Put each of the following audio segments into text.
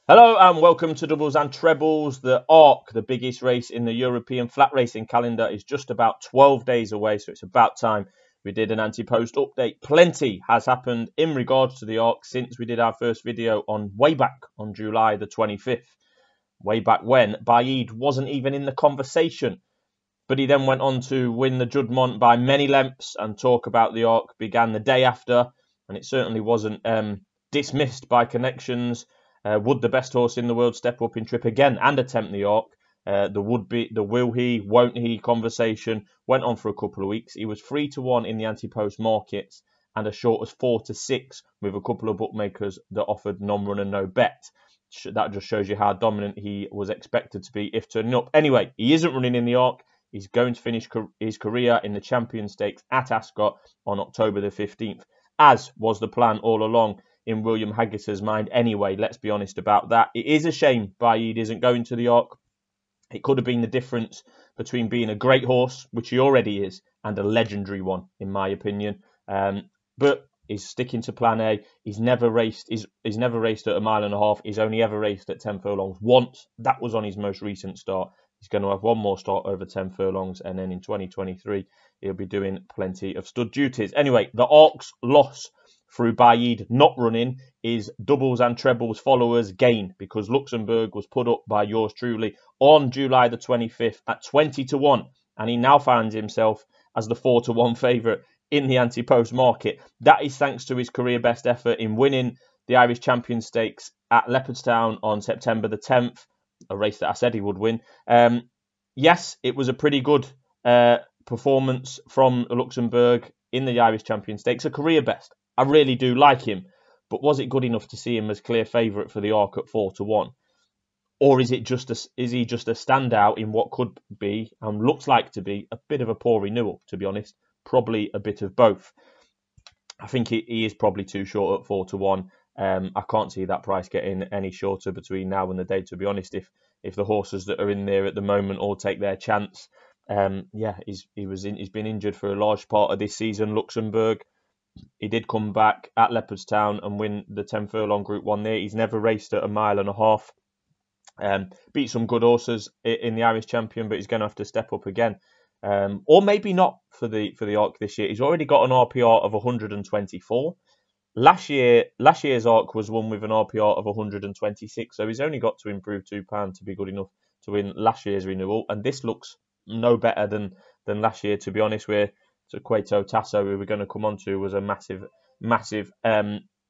Hello and welcome to Doubles and Trebles. The ARC, the biggest race in the European flat racing calendar, is just about 12 days away, so it's about time we did an anti-post update. Plenty has happened in regards to the ARC since we did our first video way back on July the 25th. Way back when Baid wasn't even in the conversation, but he then went on to win the Juddmonte by many lengths, and talk about the ARC began the day after, and it certainly wasn't dismissed by connections. Would the best horse in the world step up in trip again and attempt the ARC? The will he, won't he conversation went on for a couple of weeks. He was 3-1 in the anti-post markets and as short as 4-6 with a couple of bookmakers that offered non-run and no bet. That just shows you how dominant he was expected to be if turning up. Anyway, he isn't running in the ARC. He's going to finish his career in the Champion Stakes at Ascot on October the 15th, as was the plan all along in William Haggis's mind anyway. Let's be honest about that. It is a shame Baid isn't going to the ARC. It could have been the difference between being a great horse, which he already is, and a legendary one, in my opinion. But he's sticking to plan A. He's never raced. He's never raced at a mile and a half. He's only ever raced at 10 furlongs once. That was on his most recent start. He's going to have one more start over 10 furlongs, and then in 2023 he'll be doing plenty of stud duties. Anyway, the ARC's loss through Baid not running is Doubles and Trebles followers' gain, because Luxembourg was put up by yours truly on July the 25th at 20-1, and he now finds himself as the 4-1 favourite in the anti-post market. That is thanks to his career best effort in winning the Irish Champion Stakes at Leopardstown on September the 10th, a race that I said he would win. Yes, it was a pretty good performance from Luxembourg in the Irish Champion Stakes, a career best. I really do like him, but was it good enough to see him as clear favourite for the ARC at 4-1? Or is he just a standout in what could be, and looks like to be, a bit of a poor renewal, to be honest? Probably a bit of both. I think he is probably too short at 4-1. I can't see that price getting any shorter between now and the day, to be honest. If the horses that are in there at the moment all take their chance. He's been injured for a large part of this season, Luxembourg. He did come back at Leopardstown and win the 10 furlong Group 1 there. He's never raced at a mile and a half. Beat some good horses in the Irish Champion, but he's going to have to step up again. Or maybe not for the ARC this year. He's already got an RPR of 124. Last year's ARC was won with an RPR of 126, so he's only got to improve £2 to be good enough to win last year's renewal. And this looks no better than last year, to be honest. Where Torquator Tasso, who we're going to come on to, was a massive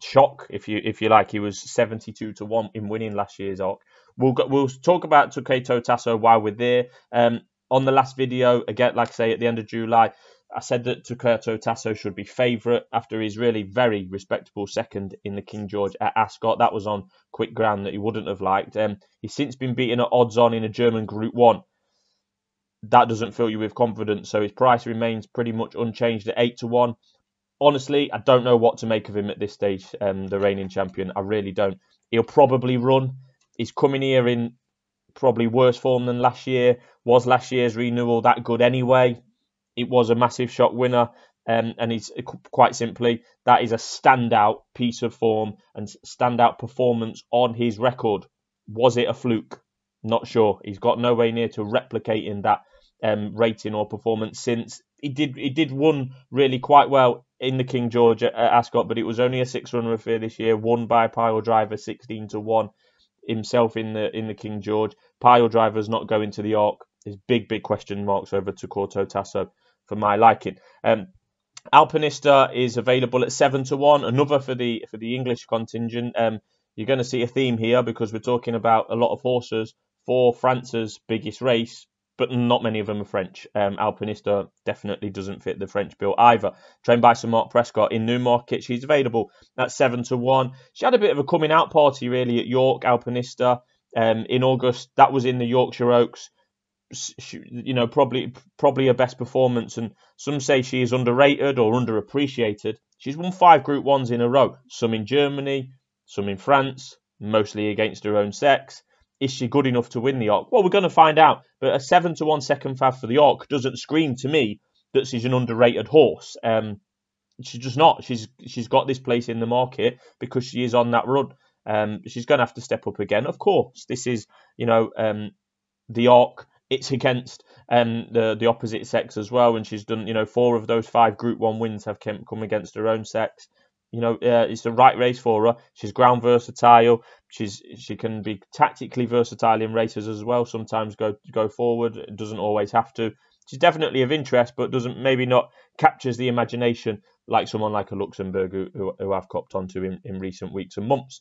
shock, if you like. He was 72-1 in winning last year's ARC. We'll talk about Torquator Tasso while we're there. On the last video, again, like I say, at the end of July, I said that Torquator Tasso should be favourite after his really very respectable second in the King George at Ascot. That was on quick ground that he wouldn't have liked. He's since been beaten at odds on in a German Group 1. That doesn't fill you with confidence, so his price remains pretty much unchanged at 8-1. Honestly, I don't know what to make of him at this stage, the reigning champion. I really don't. He'll probably run. He's coming here in probably worse form than last year. Was last year's renewal that good anyway? It was a massive shock winner, and he's quite simply, that is a standout piece of form and standout performance on his record. Was it a fluke? Not sure. He's got no way near to replicating that rating or performance since. He did run really quite well in the King George at Ascot, but it was only a 6-runner affair this year, won by a pile driver 16-1 himself in the King George. Pile driver's not going to the ARC. There's big question marks over Torquator Tasso for my liking. Alpinista is available at 7-1, another for the English contingent. You're going to see a theme here because we're talking about a lot of horses for France's biggest race, but not many of them are French. Alpinista definitely doesn't fit the French bill either. Trained by Sir Mark Prescott in Newmarket. She's available at 7-1. She had a bit of a coming out party really at York, Alpinista, in August. That was in the Yorkshire Oaks. Probably her best performance, and some say she is underrated or underappreciated. She's won 5 Group 1s in a row, some in Germany, some in France, mostly against her own sex. Is she good enough to win the ARC? Well, we're going to find out. But a 7-1 second fav for the ARC doesn't scream to me that she's an underrated horse. She's just not. She's got this place in the market because she is on that run. She's going to have to step up again. Of course, this is, the ARC. It's against the opposite sex as well, and she's done, 4 of those 5 Group 1 wins have come against her own sex. It's the right race for her. She's ground versatile. She can be tactically versatile in races as well. Sometimes go forward. It doesn't always have to. She's definitely of interest, but maybe not captures the imagination like someone like a Luxembourg who I've copped onto in recent weeks and months.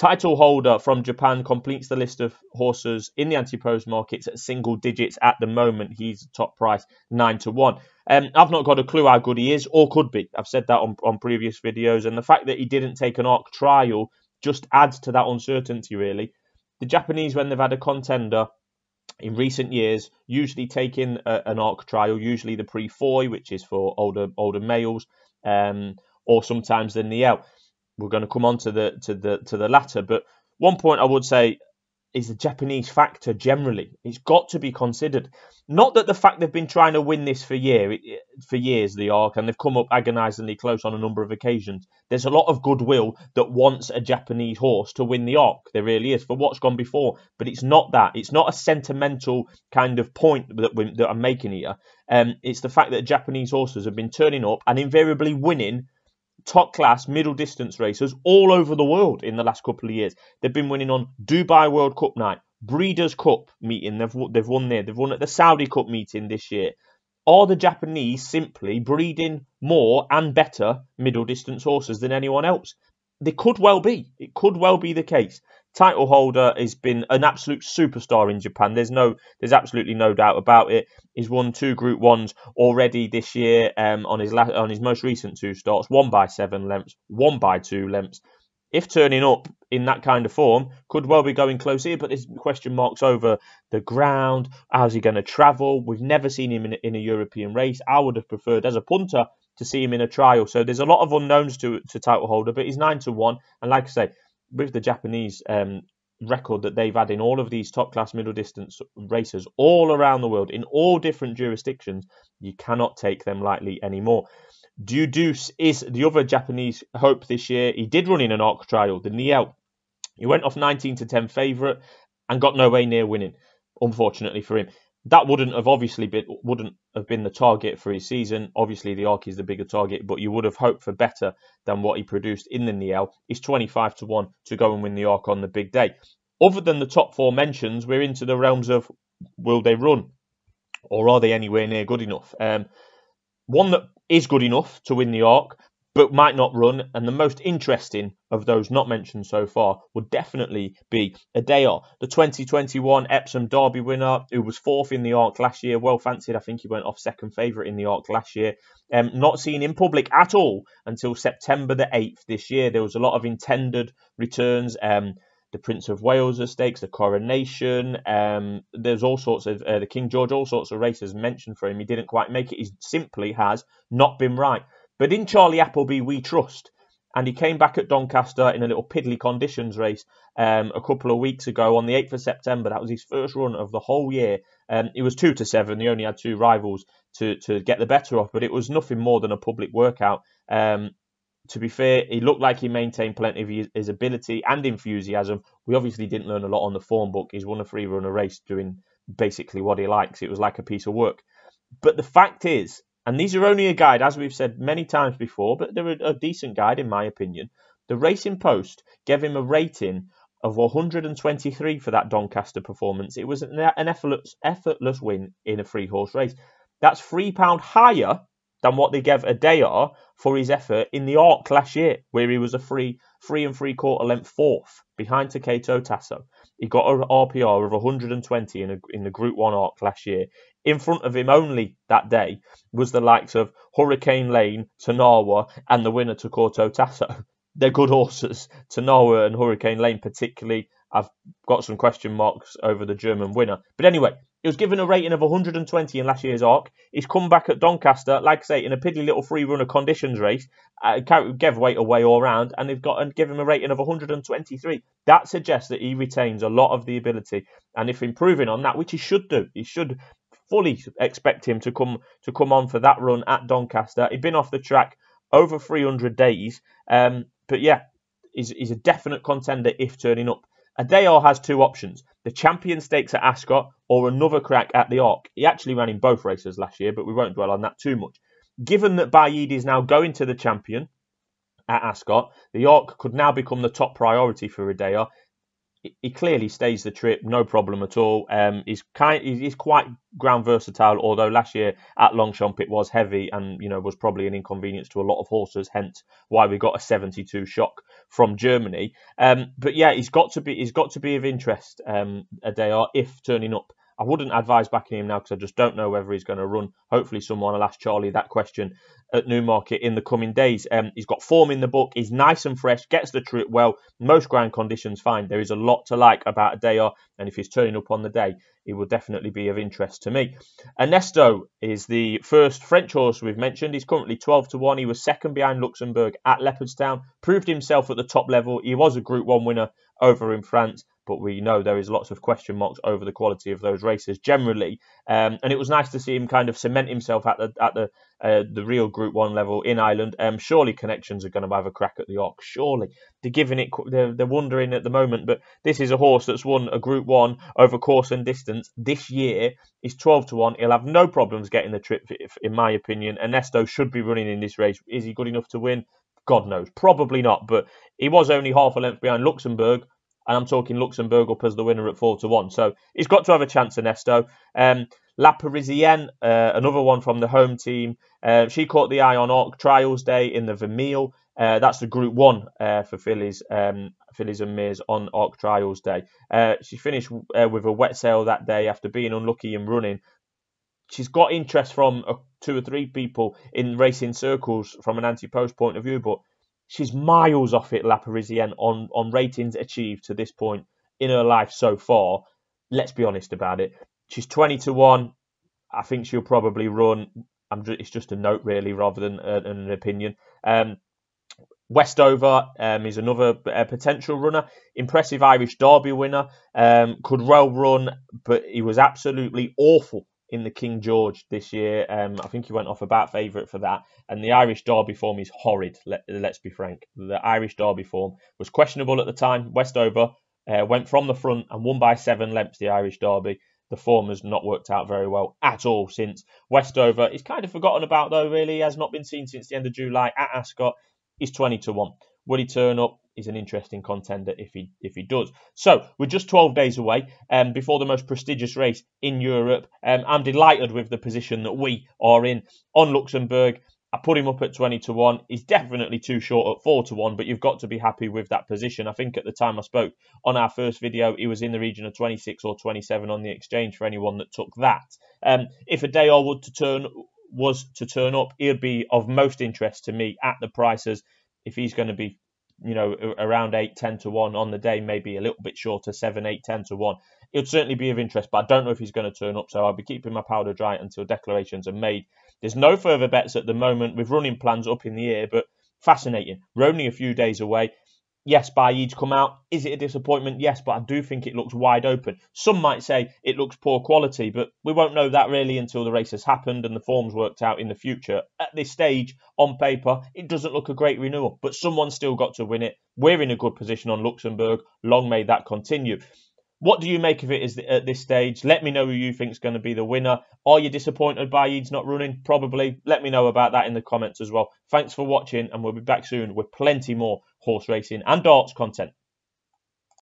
Titleholder from Japan completes the list of horses in the anti-pros markets at single digits at the moment. He's top price 9-1. I've not got a clue how good he is or could be. I've said that on previous videos, and the fact that he didn't take an ARC trial just adds to that uncertainty, really. The Japanese, when they've had a contender in recent years, usually take in an ARC trial, usually the Prix, which is for older males, or sometimes the Niel. We're going to come on to the latter, but one point I would say is the Japanese factor generally. It's got to be considered. Not that the fact they've been trying to win this for years, the ARC, and they've come up agonisingly close on a number of occasions. There's a lot of goodwill that wants a Japanese horse to win the ARC. There really is, for what's gone before. But it's not that. It's not a sentimental kind of point that I'm making here. It's the fact that Japanese horses have been turning up and invariably winning top class middle distance races all over the world in the last couple of years. They've been winning on Dubai World Cup night, Breeders' Cup meeting. They've won there. They've won at the Saudi Cup meeting this year. Are the Japanese simply breeding more and better middle distance horses than anyone else? They could well be. It could well be the case. Titleholder has been an absolute superstar in Japan. There's absolutely no doubt about it. He's won 2 Group 1s already this year on his most recent 2 starts. 1 by 7 lengths, 1 by 2 lengths. If turning up in that kind of form, could well be going close here, but there's question marks over the ground. How's he going to travel? We've never seen him in a European race. I would have preferred, as a punter, to see him in a trial. So there's a lot of unknowns to Titleholder, but he's 9-1. And like I say, with the Japanese record that they've had in all of these top class middle distance races all around the world, in all different jurisdictions, you cannot take them lightly anymore. Deuce is the other Japanese hope this year. He did run in an ARC trial, the Niel. He went off 19-10 favourite and got no way near winning, unfortunately for him. That wouldn't have been the target for his season. Obviously, the ARC is the bigger target, but you would have hoped for better than what he produced in the Niel. He's 25-1 to go and win the ARC on the big day. Other than the top 4 mentions, we're into the realms of, will they run? Or are they anywhere near good enough? One that is good enough to win the ARC, but might not run, and the most interesting of those not mentioned so far would definitely be Adayar, the 2021 Epsom Derby winner, who was 4th in the ARC last year, well fancied. I think he went off 2nd favourite in the ARC last year. Not seen in public at all until September the 8th this year. There was a lot of intended returns. The Prince of Wales stakes, the Coronation, there's all sorts of, the King George, all sorts of races mentioned for him. He didn't quite make it. He simply has not been right. But in Charlie Appleby, we trust. And he came back at Doncaster in a little piddly conditions race a couple of weeks ago on the 8th of September. That was his first run of the whole year. It was 2-7. He only had 2 rivals to get the better of, but it was nothing more than a public workout. To be fair, he looked like he maintained plenty of his ability and enthusiasm. We obviously didn't learn a lot on the form book. He's won a 3-runner race doing basically what he likes. It was like a piece of work. But the fact is, and these are only a guide, as we've said many times before, but they're a decent guide in my opinion. The Racing Post gave him a rating of 123 for that Doncaster performance. It was an effortless win in a 3-horse race. That's £3 higher than what they gave Adayar for his effort in the ARC last year, where he was a 3 3¾ length 4th behind Torquator Tasso. He got an RPR of 120 in the Group 1 ARC last year. In front of him only that day was the likes of Hurricane Lane, Tanawa, and the winner Torquator Tasso. They're good horses. Tanawa and Hurricane Lane particularly. I've got some question marks over the German winner. But anyway, he was given a rating of 120 in last year's ARC. He's come back at Doncaster, like I say, in a piddly little 3-runner conditions race. Gave weight away all round, and they've got and give him a rating of 123. That suggests that he retains a lot of the ability, and if improving on that, which he should do, he should fully expect him to come on for that run at Doncaster. He'd been off the track over 300 days, but yeah, is a definite contender if turning up. Adayar has two options: the Champion Stakes at Ascot or another crack at the Arc. He actually ran in both races last year, but we won't dwell on that too much. Given that Baid is now going to the Champion at Ascot, the Arc could now become the top priority for Adayar. He clearly stays the trip, no problem at all. He's quite ground versatile, although last year at Longchamp it was heavy and was probably an inconvenience to a lot of horses, hence why we got a 72 shock from Germany. But yeah, he's got to be of interest, Adayar, if turning up. I wouldn't advise backing him now because I just don't know whether he's going to run. Hopefully someone will ask Charlie that question at Newmarket in the coming days. He's got form in the book. He's nice and fresh, gets the trip well. Most ground conditions fine. There is a lot to like about Adayar, and if he's turning up on the day, he will definitely be of interest to me. Onesto is the first French horse we've mentioned. He's currently 12-1. He was second behind Luxembourg at Leopardstown. Proved himself at the top level. He was a Group 1 winner over in France, but we know there is lots of question marks over the quality of those races generally. And it was nice to see him kind of cement himself at the real Group 1 level in Ireland. Surely Connections are going to have a crack at the Arc. Surely they're wondering at the moment, but this is a horse that's won a Group 1 over course and distance this year. He's 12-1. He'll have no problems getting the trip, in my opinion. Onesto should be running in this race. Is he good enough to win? God knows. Probably not, but he was only half a length behind Luxembourg, and I'm talking Luxembourg up as the winner at 4-1. So he's got to have a chance, Onesto. La Parisienne, another one from the home team. She caught the eye on Arc Trials Day in the Vermeil. That's the Group 1 for fillies and mares on Arc Trials Day. She finished with a wet sail that day after being unlucky in running. She's got interest from 2 or 3 people in racing circles from an anti-post point of view, but she's miles off it, La Parisienne, on ratings achieved to this point in her life so far. Let's be honest about it. She's 20-1. I think she'll probably run. It's just a note, really, rather than an opinion. Westover is another potential runner. Impressive Irish Derby winner. Could well run, but he was absolutely awful in the King George this year. I think he went off about favourite for that. And the Irish Derby form is horrid, let's be frank. The Irish Derby form was questionable at the time. Westover went from the front and won by 7 lengths the Irish Derby. The form has not worked out very well at all since. Westover is kind of forgotten about, though, really. He has not been seen since the end of July at Ascot. He's 20-1. Will he turn up? He's an interesting contender if he does. So we're just 12 days away before the most prestigious race in Europe. I'm delighted with the position that we are in on Luxembourg. I put him up at 20-1. He's definitely too short at 4-1, but you've got to be happy with that position. I think at the time I spoke on our first video, he was in the region of 26 or 27 on the exchange for anyone that took that. If Adayar was to turn up, he'd be of most interest to me at the prices. If he's going to be, around 8-10-1 on the day, maybe a little bit shorter, 7-8-10-1. It would certainly be of interest, but I don't know if he's going to turn up, so I'll be keeping my powder dry until declarations are made. There's no further bets at the moment with running plans up in the air, but fascinating. We're only a few days away. Yes, Baid's come out. Is it a disappointment? Yes, but I do think it looks wide open. Some might say it looks poor quality, but we won't know that really until the race has happened and the form's worked out in the future. At this stage, on paper, it doesn't look a great renewal, but someone's still got to win it. We're in a good position on Luxembourg. Long may that continue. What do you make of it at this stage? Let me know who you think is going to be the winner. Are you disappointed Baid's not running? Probably. Let me know about that in the comments as well. Thanks for watching, and we'll be back soon with plenty more horse racing and darts content.